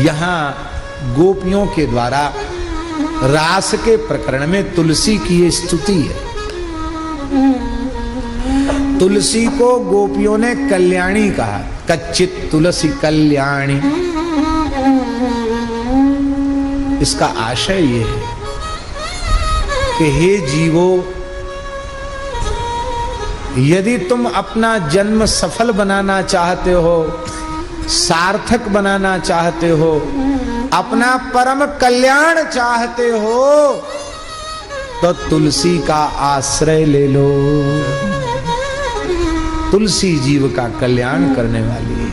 यहाँ गोपियों के द्वारा रास के प्रकरण में तुलसी की ये स्तुति है। तुलसी को गोपियों ने कल्याणी कहा, कच्चित तुलसी कल्याणी। इसका आशय ये है कि हे जीवो, यदि तुम अपना जन्म सफल बनाना चाहते हो, सार्थक बनाना चाहते हो, अपना परम कल्याण चाहते हो, तो तुलसी का आश्रय ले लो। तुलसी जीव का कल्याण करने वाली है।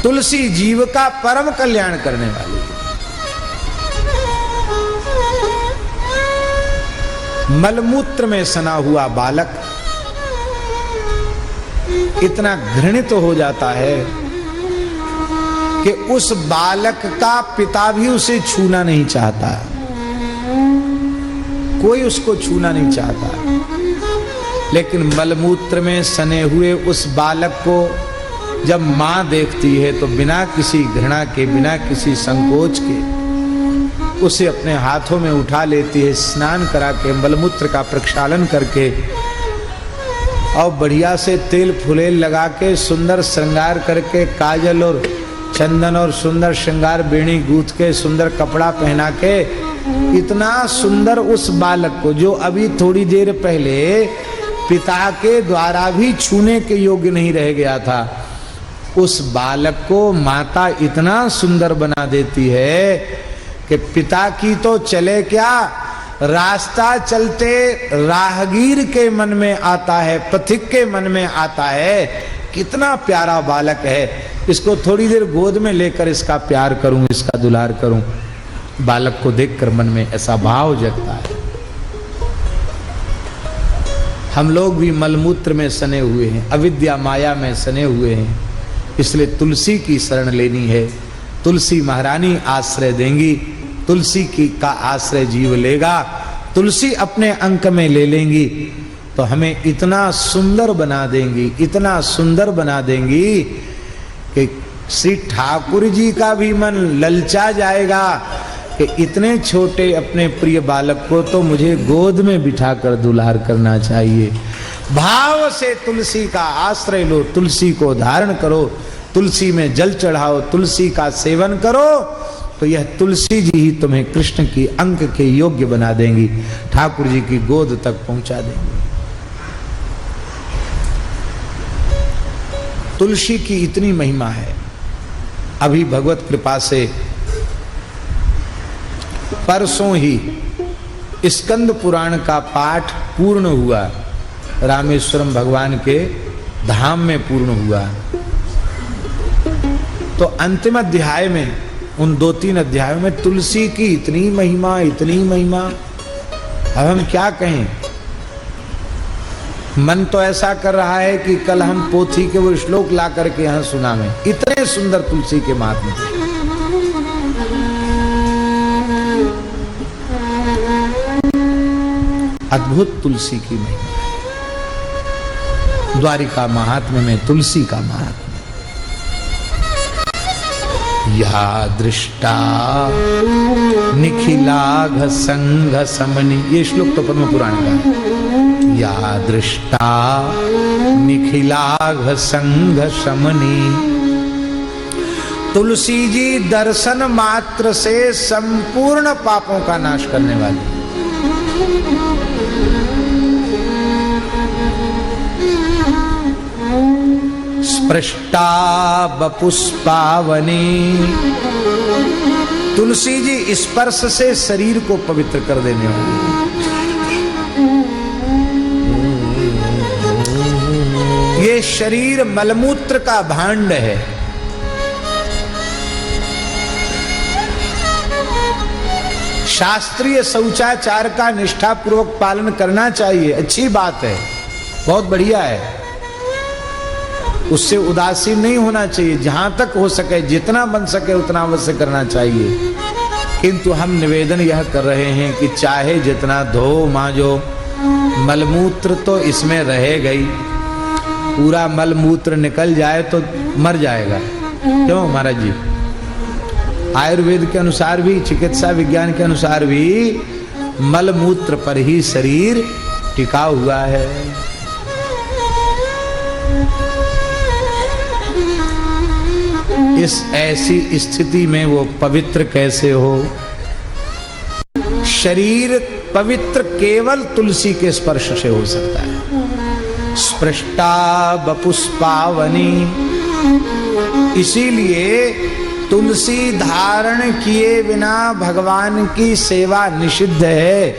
तुलसी जीव का परम कल्याण करने वाली है। मलमूत्र में सना हुआ बालक इतना घृणित हो जाता है कि उस बालक का पिता भी उसे छूना नहीं चाहता, कोई उसको छूना नहीं चाहता। लेकिन मलमूत्र में सने हुए उस बालक को जब मां देखती है तो बिना किसी घृणा के, बिना किसी संकोच के उसे अपने हाथों में उठा लेती है, स्नान करा के, मलमूत्र का प्रक्षालन करके और बढ़िया से तेल फुलेल लगा के, सुंदर श्रृंगार करके, काजल और चंदन और सुंदर श्रृंगार बेणी गूंथ के, सुंदर कपड़ा पहना के, इतना सुंदर उस बालक को, जो अभी थोड़ी देर पहले पिता के द्वारा भी छूने के योग्य नहीं रह गया था, उस बालक को माता इतना सुंदर बना देती है कि पिता की तो चले क्या, रास्ता चलते राहगीर के मन में आता है, पथिक के मन में आता है, कितना प्यारा बालक है, इसको थोड़ी देर गोद में लेकर इसका प्यार करूं, इसका दुलार करूं। बालक को देखकर मन में ऐसा भाव जगता है। हम लोग भी मलमूत्र में सने हुए हैं, अविद्या माया में सने हुए हैं, इसलिए तुलसी की शरण लेनी है। तुलसी महारानी आश्रय देंगी, तुलसी की का आश्रय जीव लेगा, तुलसी अपने अंक में ले लेंगी तो हमें इतना सुंदर बना देंगी, इतना सुंदर बना देंगी कि श्री ठाकुर जी का भी मन ललचा जाएगा कि इतने छोटे अपने प्रिय बालक को तो मुझे गोद में बिठाकर दुलार करना चाहिए। भाव से तुलसी का आश्रय लो, तुलसी को धारण करो, तुलसी में जल चढ़ाओ, तुलसी का सेवन करो, तो यह तुलसी जी ही तुम्हें कृष्ण की अंक के योग्य बना देंगी, ठाकुर जी की गोद तक पहुंचा देंगी। तुलसी की इतनी महिमा है। अभी भगवत कृपा से परसों ही स्कंद पुराण का पाठ पूर्ण हुआ, रामेश्वरम भगवान के धाम में पूर्ण हुआ। तो अंतिम अध्याय में, उन 2-3 अध्यायों में तुलसी की इतनी महिमा, इतनी महिमा, अब हम क्या कहें। मन तो ऐसा कर रहा है कि कल हम पोथी के वो श्लोक ला करके यहाँ सुनावें, इतने सुंदर तुलसी के महात्म्य। अद्भुत तुलसी की महिमा है। द्वारिका महात्म्य में तुलसी का महात्म्य। या दृष्टा निखिलाघ संघ समनि, ये श्लोक तो पद्म पुराण का है। या दृष्टा निखिलाघ संघ समनि, तुलसी जी दर्शन मात्र से संपूर्ण पापों का नाश करने वाली। स्पृष्टा बपुष्पावनी, तुलसी जी स्पर्श से शरीर को पवित्र कर देने वाली। ये शरीर मलमूत्र का भांड है। शास्त्रीय शौचाचार का निष्ठापूर्वक पालन करना चाहिए, अच्छी बात है, बहुत बढ़िया है, उससे उदासीन नहीं होना चाहिए। जहां तक हो सके, जितना बन सके उतना अवश्य करना चाहिए। किंतु हम निवेदन यह कर रहे हैं कि चाहे जितना धो मांजो, मलमूत्र तो इसमें रह गई, पूरा मल मूत्र निकल जाए तो मर जाएगा। क्यों महाराज जी? आयुर्वेद के अनुसार भी, चिकित्सा विज्ञान के अनुसार भी मल मूत्र पर ही शरीर टिका हुआ है। इस ऐसी स्थिति में वो पवित्र कैसे हो? शरीर पवित्र केवल तुलसी के स्पर्श से हो सकता है। स्पृष्टा बपुष्पावनी, इसीलिए तुलसी धारण किए बिना भगवान की सेवा निषिद्ध है।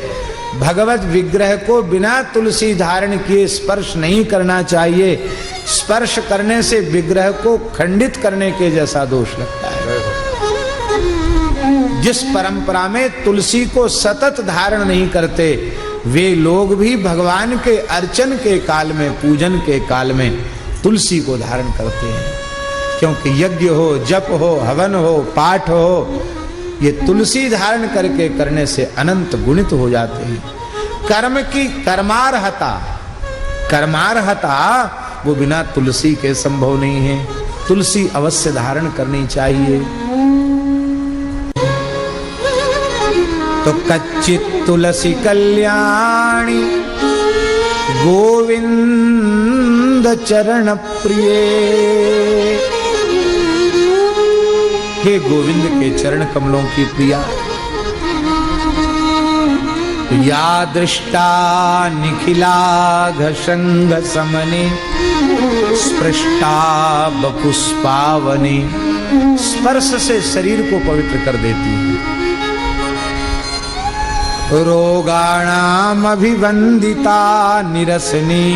भगवत विग्रह को बिना तुलसी धारण किए स्पर्श नहीं करना चाहिए। स्पर्श करने से विग्रह को खंडित करने के जैसा दोष लगता है। जिस परंपरा में तुलसी को सतत धारण नहीं करते, वे लोग भी भगवान के अर्चन के काल में, पूजन के काल में तुलसी को धारण करते हैं। क्योंकि यज्ञ हो, जप हो, हवन हो, पाठ हो, ये तुलसी धारण करके करने से अनंत गुणित हो जाते हैं। कर्म की कर्मार्हता वो बिना तुलसी के संभव नहीं है। तुलसी अवश्य धारण करनी चाहिए। तो कच्चित तुलसी कल्याणी गोविंद चरण प्रिय, हे गोविंद के चरण कमलों की प्रिया, या दृष्टा निखिलाघ संग समने स्पृष्टा बपुष्पावने, स्पर्श से शरीर को पवित्र कर देती है। रोगाणाम अभिवंदिता निरसनी,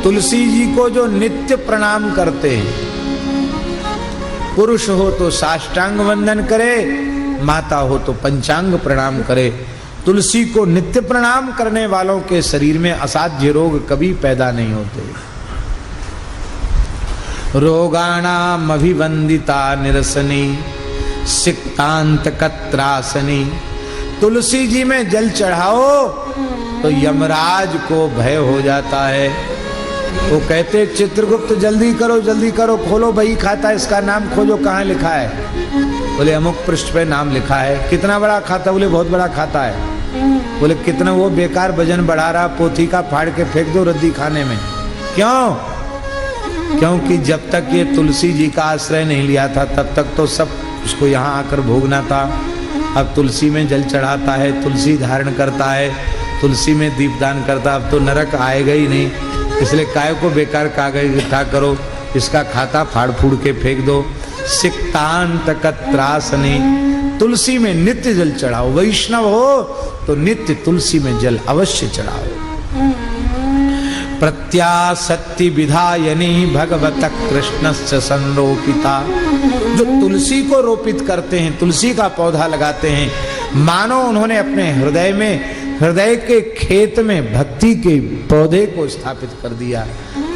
तुलसी जी को जो नित्य प्रणाम करते हैं, पुरुष हो तो साष्टांग वंदन करे, माता हो तो पंचांग प्रणाम करे। तुलसी को नित्य प्रणाम करने वालों के शरीर में असाध्य रोग कभी पैदा नहीं होते। रोगाणाम अभिवंदिता निरसनी सिक्तांत कत्रासनी, तुलसी जी में जल चढ़ाओ तो यमराज को भय हो जाता है। वो कहते चित्रगुप्त जल्दी करो, खोलो बही खाता है, इसका नाम खोजो, कहाँ लिखा है? बोले अमुक पृष्ठ पे नाम लिखा है। कितना बड़ा खाता? बोले बहुत बड़ा खाता है। बोले कितना? वो बेकार वजन बढ़ा रहा, पोथी का फाड़ के फेंक दो रद्दी खाने में। क्यों? क्योंकि जब तक ये तुलसी जी का आश्रय नहीं लिया था तब तक तो सब उसको यहाँ आकर भोगना था। अब तुलसी में जल चढ़ाता है, तुलसी धारण करता है, तुलसी में दीपदान करता, अब तो नरक आएगा ही नहीं। इसलिए काय को बेकार कागज इकट्ठा करो, इसका खाता फाड़ फूड़ के फेंक दो। सिक्तांत कत्रासनी, तुलसी में नित्य जल चढ़ाओ। वैष्णव हो तो नित्य तुलसी में जल अवश्य चढ़ाओ। प्रत्यासत्ति विधायनी भगवत कृष्णस्य संरोपिता, जो तुलसी को रोपित करते हैं, तुलसी का पौधा लगाते हैं, मानो उन्होंने अपने हृदय में, हृदय के खेत में भक्ति के पौधे को स्थापित कर दिया,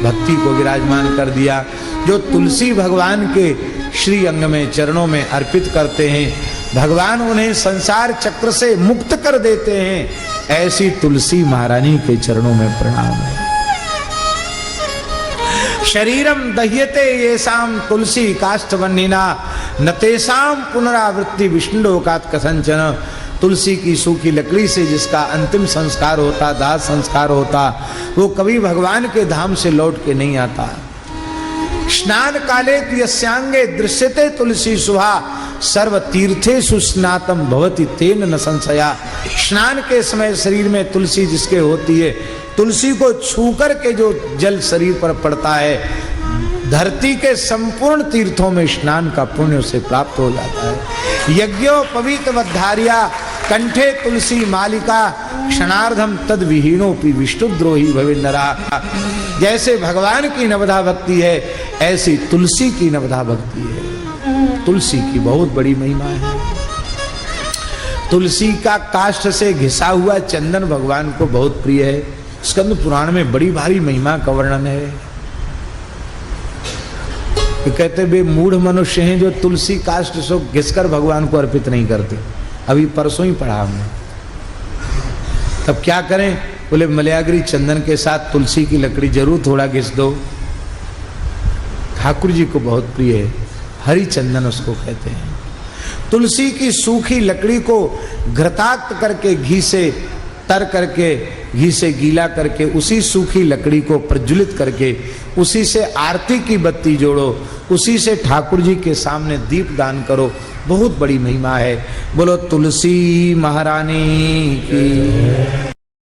भक्ति को विराजमान कर दिया। जो तुलसी भगवान के श्री अंग में, चरणों में अर्पित करते हैं, भगवान उन्हें संसार चक्र से मुक्त कर देते हैं। ऐसी तुलसी महारानी के चरणों में प्रणाम है। शरीरम दह्यते येषाम तुलसी काष्ठवन्निना न तेषाम पुनरावृत्ति विष्णुलोकात् कथंचन, तुलसी की सूखी लकड़ी से जिसका अंतिम संस्कार होता, दाह संस्कार होता, वो कभी भगवान के धाम से लौट के नहीं आता। स्नान काले यस्यांगे दृश्यते तुलसी शुभा सर्व तीर्थेषु स्नातम भवति तेन न संशया, स्नान के समय शरीर में तुलसी जिसके होती है, तुलसी को छू कर के जो जल शरीर पर पड़ता है, धरती के संपूर्ण तीर्थों में स्नान का पुण्य उसे प्राप्त हो जाता है। यज्ञो पवित्रवद्धार्या कंठे तुलसी मालिका क्षणार्धम तद विहीनोपि विष्णुद्रोही भविन्नरा, जैसे भगवान की नवधा भक्ति है ऐसी तुलसी की नवधा भक्ति है। तुलसी की बहुत बड़ी महिमा है। तुलसी का काष्ठ से घिसा हुआ चंदन भगवान को बहुत प्रिय है। स्कंद पुराण में बड़ी भारी महिमा का वर्णन है। तो कहते वे मूढ़ मनुष्य हैं जो तुलसी काष्ठ से घिसकर भगवान को अर्पित नहीं करते। अभी परसों ही पढ़ा हमने। तब क्या करें? बोले मलयागरी चंदन के साथ तुलसी की लकड़ी जरूर थोड़ा घिस दो। ठाकुर जी को बहुत प्रिय है, हरि चंदन उसको कहते हैं। तुलसी की सूखी लकड़ी को घृताक्त करके घी से तर करके, घी से गीला करके, उसी सूखी लकड़ी को प्रज्वलित करके उसी से आरती की बत्ती जोड़ो, उसी से ठाकुर जी के सामने दीप दान करो। बहुत बड़ी महिमा है। बोलो तुलसी महारानी की।